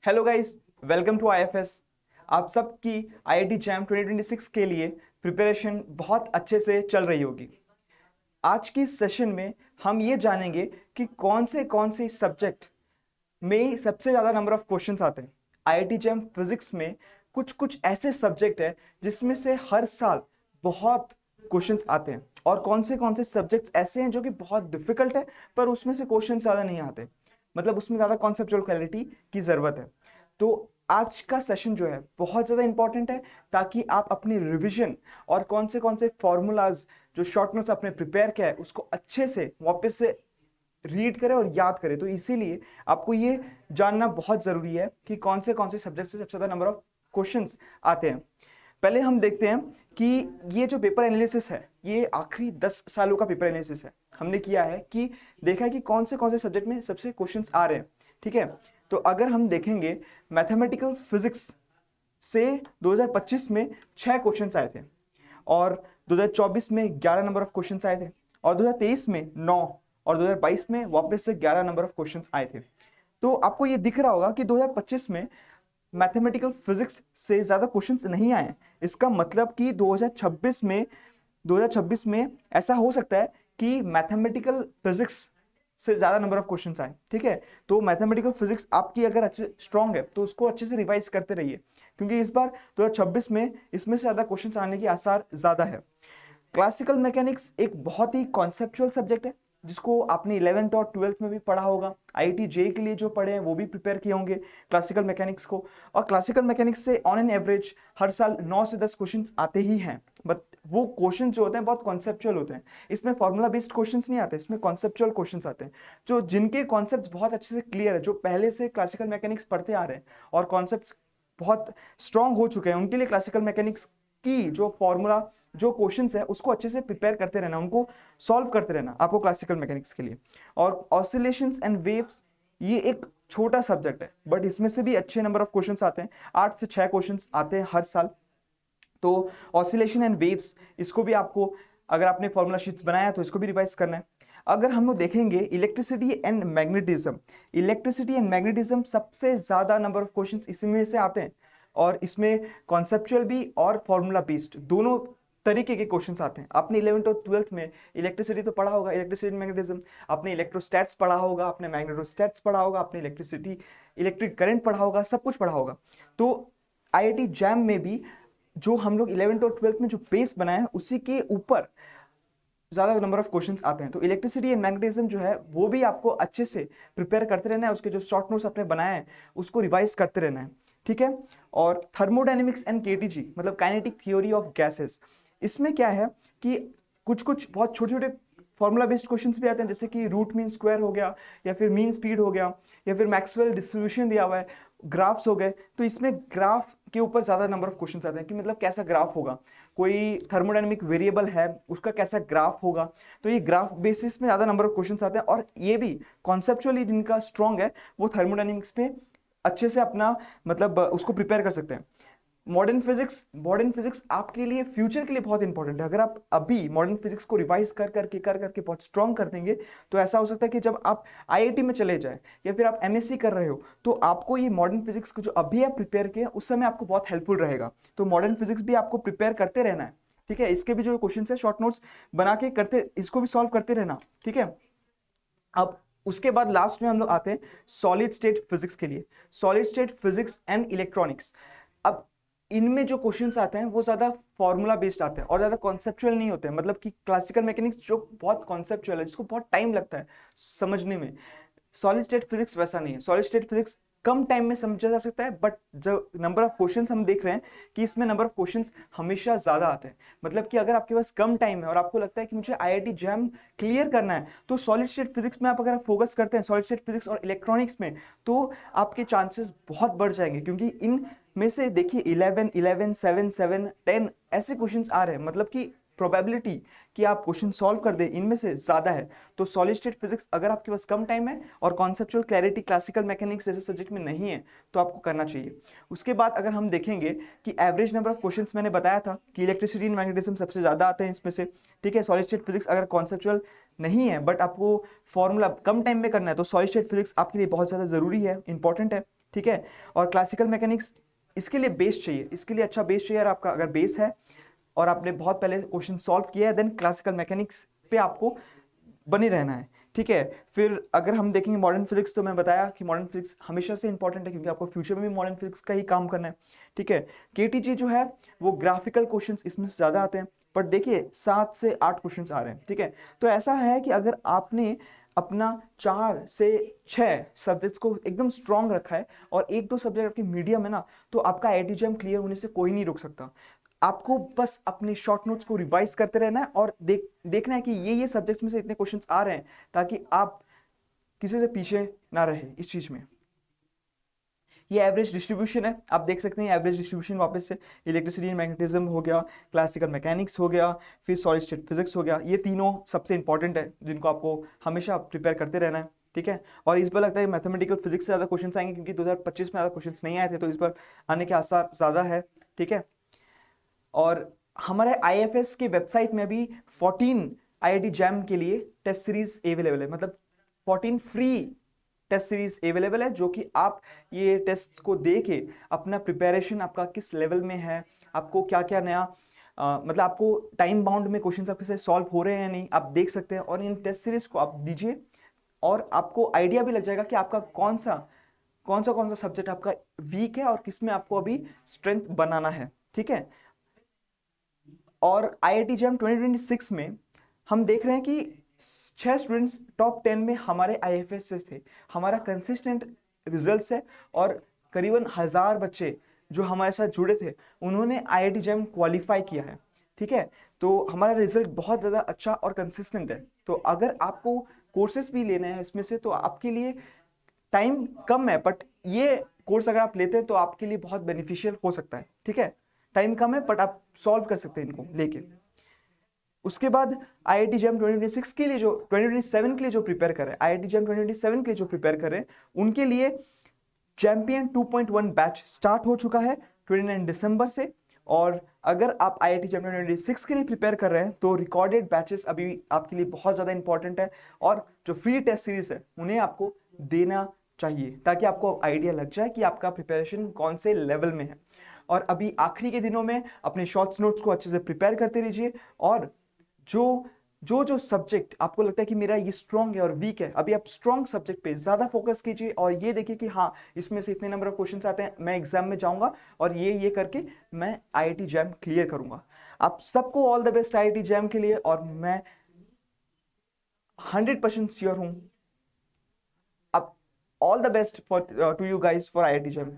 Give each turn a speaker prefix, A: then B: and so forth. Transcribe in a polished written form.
A: Hello guys, welcome to IFS. आप सबकी IIT jam 2026 के लिए प्रिपरेशन बहुत अच्छे से चल रही होगी। आज की सेशन में हम ये जानेंगे कि कौन से सब्जेक्ट में सबसे ज़्यादा नंबर ऑफ क्वेश्चंस आते हैं। आईआईटी जैम फिजिक्स में कुछ कुछ ऐसे सब्जेक्ट है जिसमें से हर साल बहुत क्वेश्चंस आते हैं, और कौन से सब्जेक्ट्स ऐसे हैं जो कि बहुत डिफिकल्ट है पर उसमें से क्वेश्चन ज़्यादा नहीं आते, मतलब उसमें ज़्यादा कॉन्सेप्चुअल क्लैरिटी की ज़रूरत है। तो आज का सेशन जो है बहुत ज़्यादा इंपॉर्टेंट है, ताकि आप अपनी रिविजन और कौन से फॉर्मूलाज जो शॉर्ट नोट्स आपने प्रिपेयर किया है उसको अच्छे से वापस से रीड करें और याद करें। तो इसीलिए आपको ये जानना बहुत ज़रूरी है कि कौन से सब्जेक्ट से सबसे ज़्यादा नंबर ऑफ क्वेश्चंस आते हैं। पहले हम देखते हैं कि ये जो पेपर एनालिसिस है ये आखिरी 10 सालों का पेपर एनालिसिस है। हमने किया है कि देखा है कि कौन से सब्जेक्ट में सबसे क्वेश्चंस आ रहे हैं। ठीक है, तो अगर हम देखेंगे मैथमेटिकल फिजिक्स से 2025 में 6 क्वेश्चंस आए थे, और 2024 में 11 नंबर ऑफ क्वेश्चंस आए थे, और 2023 में 9, और 2022 में वापस से 11 नंबर ऑफ क्वेश्चंस आए थे। तो आपको ये दिख रहा होगा कि 2025 में मैथमेटिकल फिजिक्स से ज्यादा क्वेश्चंस नहीं आए। इसका मतलब कि 2026 में ऐसा हो सकता है कि मैथमेटिकल फिजिक्स से ज्यादा नंबर ऑफ क्वेश्चंस आए। ठीक है, तो मैथमेटिकल फिजिक्स आपकी अगर अच्छे स्ट्रांग है तो उसको अच्छे से रिवाइज करते रहिए, क्योंकि इस बार 2026 में इसमें से ज्यादा क्वेश्चंस आने की आसार ज्यादा है। क्लासिकल मैकेनिक्स एक बहुत ही कॉन्सेप्चुअल सब्जेक्ट है जिसको आपने 11th और 12th में भी पढ़ा होगा। आईआईटी जे के लिए जो पढ़े हैं वो भी प्रिपेयर किए होंगे क्लासिकल मैकेनिक्स को। और क्लासिकल मैकेनिक्स से ऑन एन एवरेज हर साल 9 से 10 क्वेश्चंस आते ही हैं, बट वो क्वेश्चन जो होते हैं बहुत कॉन्सेप्चुअल होते हैं। इसमें फॉर्मूला बेस्ड क्वेश्चंस नहीं आते, इसमें कॉन्सेप्चुअल क्वेश्चंस आते हैं। जो जिनके कॉन्सेप्ट्स बहुत अच्छे से क्लियर है, जो पहले से क्लासिकल मैकेनिक्स पढ़ते आ रहे हैं और कॉन्सेप्ट्स बहुत स्ट्रांग हो चुके हैं, उनके लिए क्लासिकल मैकेनिक्स की जो फॉर्मूला जो क्वेश्चंस है उसको अच्छे से प्रिपेयर करते रहना, उनको सॉल्व करते रहना आपको क्लासिकल मैकेनिक्स के लिए। और ऑसिलेशंस एंड वेव्स ये एक छोटा सब्जेक्ट है, बट इसमें से भी अच्छे नंबर ऑफ क्वेश्चंस आते हैं। 8 से 6 क्वेश्चंस आते हैं हर साल। तो ऑसिलेशन एंड वेव्स, इसको भी आपको, अगर आपने फॉर्मूला शीट्स बनाया तो इसको भी रिवाइज करना है। अगर हम लोग देखेंगे इलेक्ट्रिसिटी एंड मैग्नेटिज्म सबसे ज्यादा नंबर ऑफ क्वेश्चंस इसमें से आते हैं, और इसमें कॉन्सेप्चुअल भी और फॉर्मूला बेस्ड दोनों तरीके के क्वेश्चंस आते हैं। आपने 11th और 12th में इलेक्ट्रिसिटी तो पढ़ा होगा, इलेक्ट्रिसिटी मैग्नेटिज्म, आपने इलेक्ट्रोस्टैट्स पढ़ा होगा, आपने मैग्नेटोस्टैट्स पढ़ा होगा, आपने इलेक्ट्रिक करंट पढ़ा होगा, सब कुछ पढ़ा होगा। तो आईआईटी जैम में भी जो हम लोग 11th और 12th में जो बेस बनाए हैं उसी के ऊपर ज्यादा नंबर ऑफ क्वेश्चंस आते हैं। तो इलेक्ट्रिसिटी एंड मैग्नेटिज्म जो है वो भी आपको अच्छे से प्रिपेयर करते रहना है, उसके जो शॉर्ट नोट्स आपने बनाए हैं उसको रिवाइज करते रहना है। ठीक है, और थर्मोडायनेमिक्स एंड केटीजी मतलब काइनेटिक थ्योरी ऑफ गैसेस, इसमें क्या है कि कुछ कुछ बहुत छोटे छोटे फॉर्मूला बेस्ड क्वेश्चंस भी आते हैं, जैसे कि रूट मीन स्क्वायर हो गया, या फिर मीन स्पीड हो गया, या फिर मैक्सवेल डिस्ट्रीब्यूशन दिया हुआ है, ग्राफ्स हो गए। तो इसमें ग्राफ के ऊपर ज्यादा नंबर ऑफ क्वेश्चंस आते हैं कि मतलब कैसा ग्राफ होगा, कोई थर्मोडायनेमिक वेरिएबल है उसका कैसा ग्राफ होगा। तो ये ग्राफ बेसिस में ज्यादा नंबर ऑफ क्वेश्चंस आते हैं, और ये भी कॉन्सेप्चुअली जिनका स्ट्रांग है वो थर्मोडायनेमिक्स में अच्छे से अपना मतलब उसको प्रिपेयर कर सकते हैं। मॉडर्न फिजिक्स आपके लिए फ्यूचर के लिए बहुत इंपॉर्टेंट है। अगर आप अभी मॉडर्न फिजिक्स को रिवाइज कर करके बहुत स्ट्रांग कर देंगे तो ऐसा हो सकता है कि जब आप आईआईटी में चले जाए या फिर आप एमएससी कर रहे हो तो आपको ये मॉडर्न फिजिक्स को जो अभी आप प्रिपेयर किए उस समय आपको बहुत हेल्पफुल रहेगा। तो मॉडर्न फिजिक्स भी आपको प्रिपेयर करते रहना है। ठीक है, इसके भी जो क्वेश्चन है शॉर्ट नोट्स बना के करते, इसको भी सॉल्व करते रहना। ठीक है, अब उसके बाद लास्ट में हम लोग आते हैं सॉलिड स्टेट फिजिक्स के लिए, solid state physics and electronics. अब इनमें जो क्वेश्चंस आते हैं वो ज्यादा फॉर्मूला बेस्ड आते हैं और ज्यादा कॉन्सेप्चुअल नहीं होते हैं। मतलब कि क्लासिकल मैकेनिक्स जो बहुत कॉन्सेप्चुअल है जिसको बहुत टाइम लगता है समझने में, सॉलिड स्टेट फिजिक्स वैसा नहीं है। सॉलिड स्टेट फिजिक्स कम टाइम में समझा जा सकता है, बट जो नंबर ऑफ क्वेश्चंस हम देख रहे हैं कि इसमें नंबर ऑफ क्वेश्चंस हमेशा ज्यादा आते हैं। मतलब कि अगर आपके पास कम टाइम है और आपको लगता है कि मुझे आईआईटी जैम क्लियर करना है, तो सॉलिड स्टेट फिजिक्स में आप अगर फोकस करते हैं, सॉलिड स्टेट फिजिक्स और इलेक्ट्रॉनिक्स में, तो आपके चांसेस बहुत बढ़ जाएंगे। क्योंकि इन में से देखिए 11 11 7 7 10 ऐसे क्वेश्चंस आ रहे हैं, मतलब कि प्रोबेबिलिटी कि आप क्वेश्चन सॉल्व कर दे इनमें से ज्यादा है। तो सॉलिड स्टेट फिजिक्स अगर आपके पास कम टाइम है और कॉन्सेप्चुअल क्लैरिटी क्लासिकल मैकेनिक्स जैसे सब्जेक्ट में नहीं है तो आपको करना चाहिए। उसके बाद अगर हम देखेंगे कि एवरेज नंबर ऑफ क्वेश्चंस, मैंने बताया था कि इलेक्ट्रिसिटी एंड मैग्नेटिज्म सबसे ज्यादा आते हैं इसमें से। ठीक है, सॉलिड स्टेट फिजिक्स अगर कॉन्सेप्चुअल नहीं है बट आपको फॉर्मूला कम टाइम में करना है तो सॉलिड स्टेट फिजिक्स आपके लिए बहुत ज्यादा जरूरी है, इंपॉर्टेंट है। ठीक है। और क्लासिकल मैकेनिक्स इसके लिए बेस चाहिए, इसके लिए अच्छा बेस चाहिए। और आपका अगर बेस है और आपने बहुत पहले क्वेश्चन सॉल्व किया है, देन क्लासिकल मैकेनिक्स पे आपको बने रहना है, ठीक है। फिर अगर हम देखेंगे मॉडर्न फिजिक्स, तो मैं बताया कि मॉडर्न फिजिक्स हमेशा से इंपॉर्टेंट है क्योंकि आपको फ्यूचर में भी मॉडर्न फिजिक्स का ही काम करना है, ठीक है। केटीजी जो है वो ग्राफिकल क्वेश्चंस इसमें से ज्यादा आते हैं, पर देखिए 7 से 8 क्वेश्चंस आ रहे हैं, ठीक है। तो ऐसा है कि अगर आपने अपना 4 से 6 सब्जेक्ट्स को एकदम स्ट्रांग रखा है और एक दो सब्जेक्ट आपके मीडियम है ना, तो आपका आईआईटी जेईई क्लियर होने से कोई नहीं रोक सकता। आपको बस अपने शॉर्ट नोट्स को रिवाइज करते रहना है और देखना है कि ये सब्जेक्ट्स में से इतने क्वेश्चंस आ रहे हैं, ताकि आप किसी से पीछे ना रहे इस चीज में। ये एवरेज डिस्ट्रीब्यूशन है, आप देख सकते हैं एवरेज डिस्ट्रीब्यूशन वापस से इलेक्ट्रिसिटी एंड मैग्नेटिज्म हो गया, क्लासिकल मैकेनिक्स हो गया, फिर सॉलिड स्टेट फिजिक्स हो गया। ये तीनों सबसे इंपॉर्टेंट है जिनको आपको हमेशा प्रिपेयर करते रहना है, ठीक है। और इस बार लगता है मैथमेटिकल फिजिक्स से ज्यादा क्वेश्चंस आएंगे क्योंकि 2025 में ज्यादा क्वेश्चंस नहीं आए थे, तो इस बार आने के आसार ज्यादा है, ठीक है। और हमारे आईएफएस के वेबसाइट में अभी 14 आईआईटी जैम के लिए टेस्ट सीरीज अवेलेबल है, मतलब 14 फ्री टेस्ट सीरीज अवेलेबल है, जो कि आप ये टेस्ट को दे के अपना प्रिपरेशन आपका किस लेवल में है, आपको क्या क्या नया मतलब आपको टाइम बाउंड में क्वेश्चंस आपके साथ सॉल्व हो रहे हैं या नहीं, आप देख सकते हैं। और इन टेस्ट सीरीज को आप दीजिए और आपको आइडिया भी लग जाएगा कि आपका कौन सा सब्जेक्ट आपका वीक है और किस में आपको अभी स्ट्रेंथ बनाना है, ठीक है। और आईआईटी जैम 2026 में हम देख रहे हैं कि 6 स्टूडेंट्स टॉप 10 में हमारे आईएफएस से थे। हमारा कंसिस्टेंट रिजल्ट्स है और करीबन 1000 बच्चे जो हमारे साथ जुड़े थे उन्होंने आईआईटी जैम क्वालिफाई किया है, ठीक है। तो हमारा रिजल्ट बहुत ज़्यादा अच्छा और कंसिस्टेंट है। तो अगर आपको कोर्सेस भी लेने हैं इसमें से, तो आपके लिए टाइम कम है, बट ये कोर्स अगर आप लेते हैं तो आपके लिए बहुत बेनिफिशियल हो सकता है, ठीक है। टाइम कम है बट आप सॉल्व कर सकते हैं इनको लेके। उसके बाद आईआईटी जैम 2026 के लिए जो 2027 के लिए जो प्रिपेयर कर रहे हैं, आईआईटी जैम 2027 के लिए जो प्रिपेयर कर रहे हैं, उनके लिए चैंपियन 2.1 बैच स्टार्ट हो चुका है 29 दिसंबर से। और अगर आप आईआईटी जैम 2026 के लिए प्रिपेयर कर रहे हैं तो रिकॉर्डेड बैचेस अभी आपके लिए बहुत ज़्यादा इंपॉर्टेंट है, और जो फ्री टेस्ट सीरीज है उन्हें आपको देना चाहिए ताकि आपको आइडिया लग जाए कि आपका प्रिपरेशन कौन से लेवल में है। और अभी आखिरी के दिनों में अपने शॉर्ट्स नोट्स को अच्छे से प्रिपेयर करते रहिए, और जो जो सब्जेक्ट आपको लगता है कि मेरा ये स्ट्रांग है और वीक है, अभी आप स्ट्रांग सब्जेक्ट पे ज्यादा फोकस कीजिए और ये देखिए कि हाँ इसमें से इतने नंबर ऑफ क्वेश्चंस आते हैं, मैं एग्जाम में जाऊंगा और ये करके मैं आईआईटी जैम क्लियर करूंगा। आप सबको all the best IIT JAM के लिए, और मैं 100% श्योर हूं अब all the best for to you guys for IIT jam.